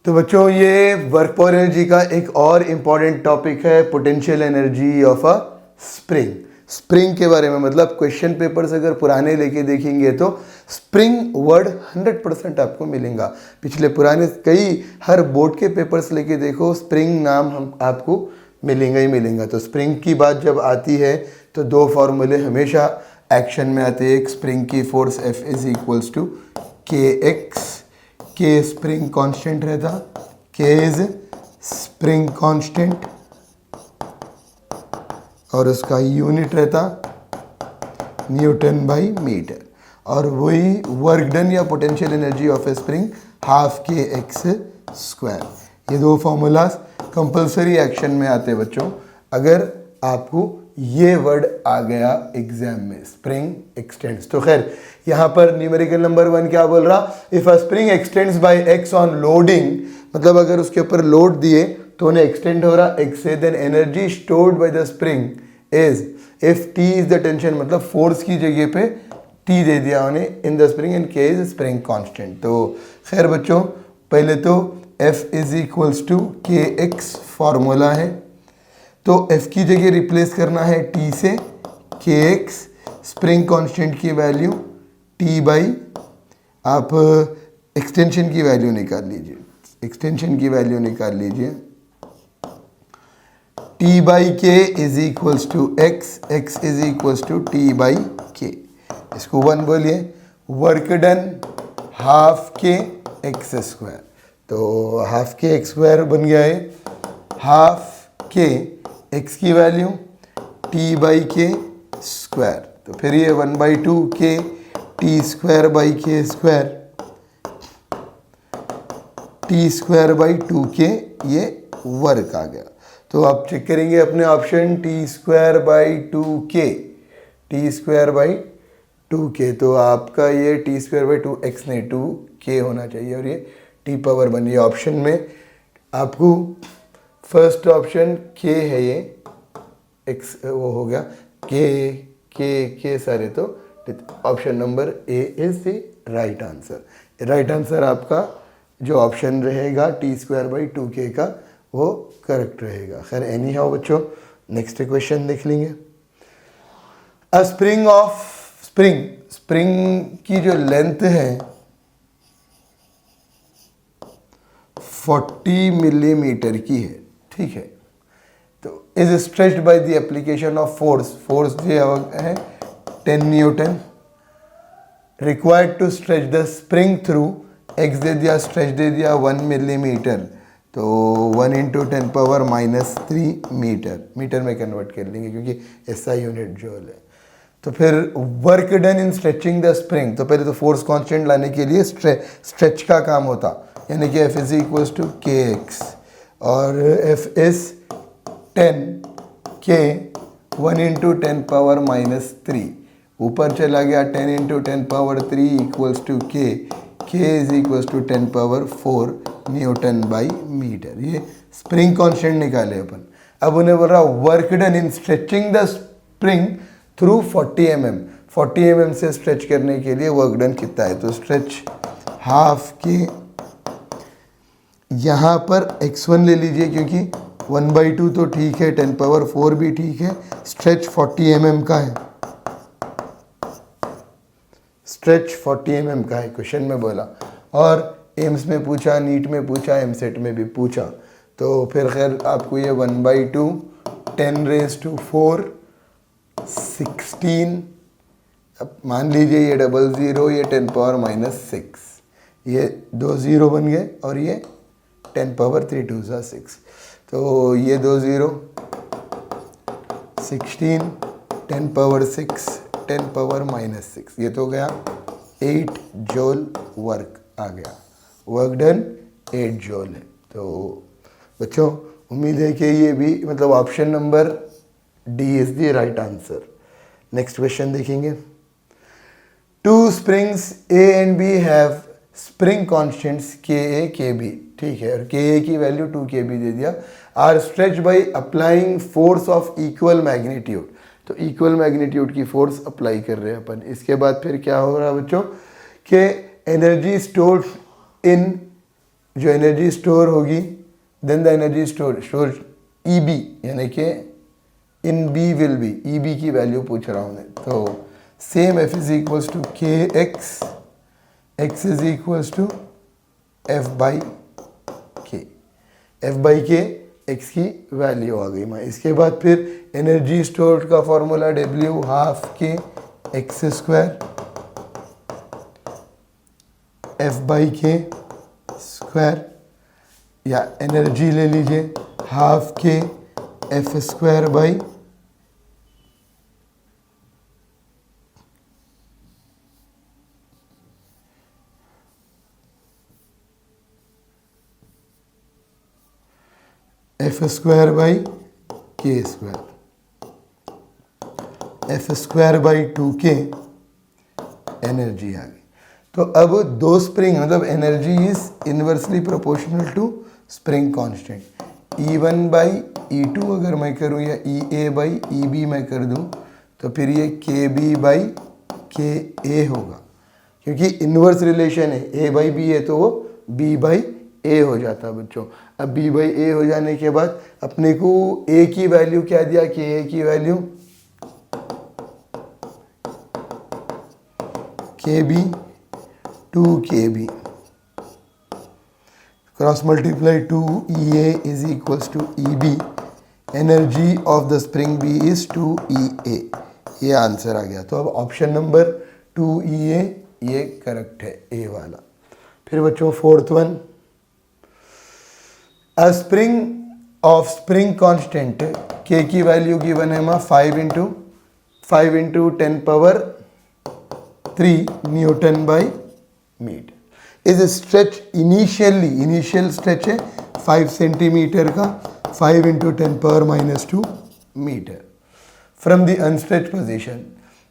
तो बच्चों ये वर्क पावर एनर्जी का एक और इम्पॉर्टेंट टॉपिक है potential energy of a spring. Spring के बारे में मतलब क्वेश्चन पेपर्स अगर पुराने लेके देखेंगे तो स्प्रिंग वर्ड 100% आपको मिलेगा। पिछले पुराने कई हर बोर्ड के पेपर्स लेके देखो स्प्रिंग नाम हम आपको मिलेगा ही मिलेगा। तो स्प्रिंग की बात जब आती है तो दो फॉर्मूले हमेशा एक्शन में आते हैं। एक स्प्रिंग की force F is equals to के एक्स, के स्प्रिंग कांस्टेंट रहता, के इज स्प्रिंग कांस्टेंट और उसका यूनिट रहता न्यूटन बाई मीटर, और वही वर्क डन या potential energy of A spring half के एक्स स्क्वायर। ये दो फॉर्मूलाज कंपलसरी एक्शन में आते बच्चों अगर आपको ये वर्ड आ गया एग्जाम में, स्प्रिंग एक्सटेंड्स। तो खैर यहाँ पर न्यूमेरिकल नंबर 1 क्या बोल रहा, if a spring extends by x on loading, मतलब अगर उसके ऊपर लोड दिए तो उन्हें एक्सटेंड हो रहा एक्स से, then energy stored by the spring is, if T is the tension मतलब फोर्स की जगह पे टी दे दिया उन्हें in the spring and k is spring constant. तो खैर बच्चों पहले तो F इज इक्वल्स टू के एक्स फॉर्मूला है, तो F की जगह रिप्लेस करना है T से, के एक्स स्प्रिंग कांस्टेंट की वैल्यू T बाई, आप एक्सटेंशन की वैल्यू निकाल लीजिए, एक्सटेंशन की वैल्यू निकाल लीजिए, T by k is equals to x, x is equals to T by k. इसको 1 बोलिए, वर्क डन हाफ के एक्स स्क्वायर, तो हाफ के एक्स स्क्वायर बन गया है हाफ के एक्स की वैल्यू टी बाई के स्क्वायर, तो फिर ये 1/2 के टी स्क्वायर बाई के स्क्वायर, टी स्क्वायर बाई 2 के, ये वर्क आ गया। तो आप चेक करेंगे अपने ऑप्शन टी स्क्वायर बाई 2 के, टी स्क्वायर बाई 2 के, तो आपका ये टी स्क्वायर बाई 2 एक्स नहीं 2 के होना चाहिए और ये टी पावर बनी ऑप्शन में। आपको फर्स्ट ऑप्शन के है, ये एक्स वो हो गया के सारे, तो option number A is the right answer. Right answer आपका जो ऑप्शन रहेगा टी स्क्वायर बाई 2 के का वो करेक्ट रहेगा। खैर एनी हाउ बच्चों नेक्स्ट क्वेश्चन देख लेंगे। अ स्प्रिंग ऑफ स्प्रिंग की जो लेंथ है 40 मिलीमीटर की है, ठीक है, तो is stretched by the application of force जो है 10 newton, required to stretch the spring through, x दे दिया, स्ट्रेच दे दिया 1 मिलीमीटर, तो 1 × 10⁻³ मीटर, मीटर में कन्वर्ट कर लेंगे क्योंकि ऐसा यूनिट जूल है। तो फिर work done in stretching the spring, तो पहले तो फोर्स कांस्टेंट लाने के लिए स्ट्रेच का काम होता, यानी कि F इज इक्वल्स टू के एक्स और F इज 10 के 1 × 10⁻³ ऊपर चला गया 10 × 10⁻³ equals to k is equals to 10⁴ newton by metre. ये स्प्रिंग कांस्टेंट निकाले अपन। अब उन्हें बोल रहा work done in stretching the spring through 40 mm, 40 mm से स्ट्रेच करने के लिए वर्क डन कितना है, तो स्ट्रेच हाफ के, यहाँ पर x1 ले लीजिए क्योंकि 1/2 तो ठीक है, 10⁴ भी ठीक है, स्ट्रेच 40 mm का है, स्ट्रेच 40 mm का है क्वेश्चन में बोला, और एम्स में पूछा, नीट में पूछा, एमसेट में भी पूछा, तो फिर खैर आपको ये 1/2 10⁴ 16, अब मान लीजिए ये 00, ये 10⁻⁻6, ये 2 0 बन गए और ये 10⁻³ 2 × 6, तो ये 2 0 16 10⁻6 10⁻⁻6, ये तो गया 8 जूल वर्क आ गया, वर्क डन 8 जूल है। तो बच्चों उम्मीद है कि ये भी मतलब option number D is the right answer. Next question देखेंगे। 2 springs A and B have spring constants Ka, Kb, ठीक है, और Ka की वैल्यू 2 Kb दे दिया, are stretch by applying force of equal magnitude, तो इक्वल मैग्नीट्यूड की force apply कर रहे हैं अपन। इसके बाद फिर क्या हो रहा है बच्चों कि एनर्जी स्टोर्ड इन जो एनर्जी स्टोर होगी, then the energy store E B, यानी कि in B will be, E B की वैल्यू पूछ रहा हूँ मैं, तो same F is equals to के x, x is equals to F by K, F by K x की वैल्यू आ गई। मैं इसके बाद फिर एनर्जी स्टोर का फॉर्मूला डब्ल्यू हाफ के एक्स स्क्वायर एफ बाई के स्क्वायर, या एनर्जी ले लीजिए half K F square by F square by के square, F square by 2k energy आ गई। तो अब दो स्प्रिंग, मतलब energy is inversely proportional to spring constant, E1 by E2 अगर मैं करूँ, या EA बाई EB मैं कर दूँ, तो फिर ये KB बाई KA होगा, क्योंकि इनवर्स रिलेशन है, A बाई B है तो वो B बाई A हो जाता है बच्चों। अब B बाई A हो जाने के बाद अपने को A की वैल्यू क्या दिया, कि A की value KB 2KB cross multiply 2EA is equals to EB, energy of the spring B is 2EA, ये आंसर आ गया। तो अब ऑप्शन नंबर 2EA ये करेक्ट है, ए वाला। फिर बच्चों fourth one, a spring of spring constant K की वैल्यू गिवन है माँ 5 into 10 power 3 newton by metre, is stretch initial stretch है 5 सेंटीमीटर का, 5 into 10 power -2 metre from the unstretch position,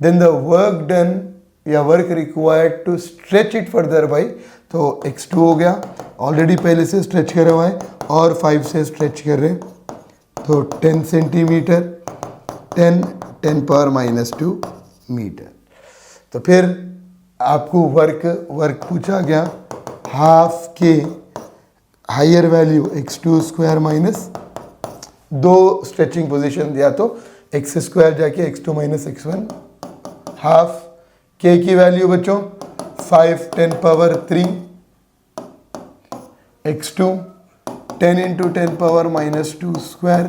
then the work done या work required to stretch it further by, तो x2 हो गया, already पहले से स्ट्रेच करा हुआ है और 5 से स्ट्रेच कर रहे हैं, तो 10 सेंटीमीटर 10 पावर -2 मीटर। तो फिर आपको वर्क पूछा गया half k higher value x2 square minus, दो स्ट्रेचिंग पोजीशन दिया तो x स्क्वायर जाके x2 minus x1, half k की वैल्यू बच्चों 5 10 power 3 x2 10 into 10 power -2 square,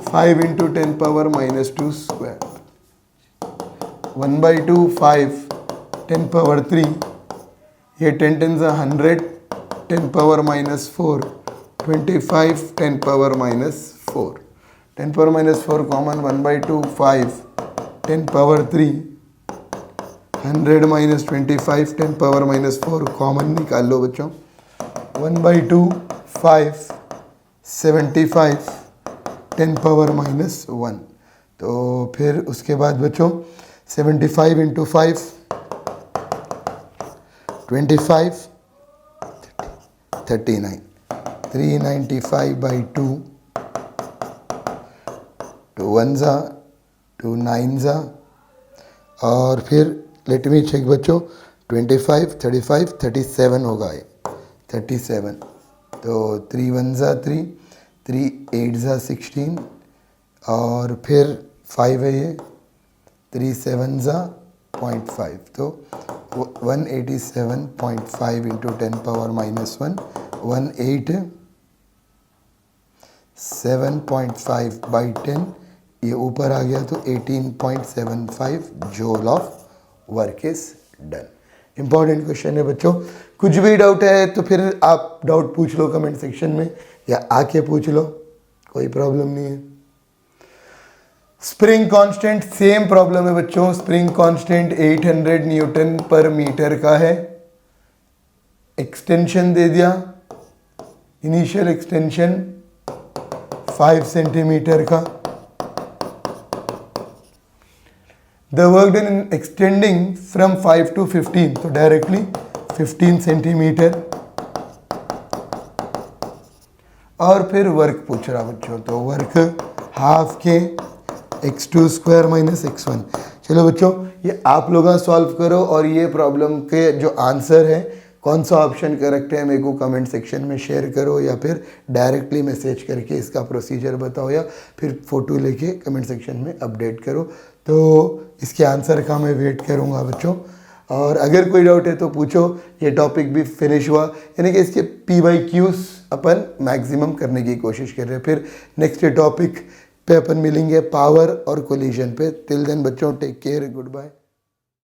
5 into 10 power -2 square, 1/2 5 10 power 3, ये 10 10 100 10 power -4 25 10 power -4, 10 power -4 common, 1/2 5 10 power 3 100 -25 10 power -4 common निकाल लो बच्चों, 1/2 5 75 10 power -1। तो फिर उसके बाद बच्चों 75 इंटू 5 25 39 395/2, 2 1 2 9 और फिर लेट मी चेक बच्चों 25 35 37 होगा ये 37, तो 3 1 3 3 8 16 और फिर 5 है ये 3 7 0.5, तो 187.5 इंटू 10 पावर -1 187.5/10, ये ऊपर आ गया तो 18.75 joule of work is done. Important question है बच्चों, कुछ भी डाउट है तो फिर आप डाउट पूछ लो कमेंट सेक्शन में या आके पूछ लो, कोई प्रॉब्लम नहीं है। स्प्रिंग कांस्टेंट सेम प्रॉब्लम है बच्चों, spring constant 800 newton per metre का है, एक्सटेंशन दे दिया, इनिशियल एक्सटेंशन 5 सेंटीमीटर का, the work done in extending from 5 to 15, तो डायरेक्टली 15 सेंटीमीटर, और फिर वर्क पूछ रहा बच्चों, तो वर्क हाफ के x2 स्क्वायर माइनस x1। चलो बच्चों ये आप लोग सॉल्व करो और ये प्रॉब्लम के जो आंसर है कौन सा ऑप्शन करेक्ट है मेरे को कमेंट सेक्शन में शेयर करो, या फिर डायरेक्टली मैसेज करके इसका प्रोसीजर बताओ, या फिर फ़ोटो लेके कमेंट सेक्शन में अपडेट करो। तो इसके आंसर का मैं वेट करूँगा बच्चों, और अगर कोई डाउट है तो पूछो। ये टॉपिक भी फिनिश हुआ, यानी कि इसके PYQs अपन मैक्सिमम करने की कोशिश कर रहे हैं। फिर नेक्स्ट टॉपिक पे अपन मिलेंगे पावर और कोलिजन पे। टिल देन बच्चों टेक केयर, गुड बाय।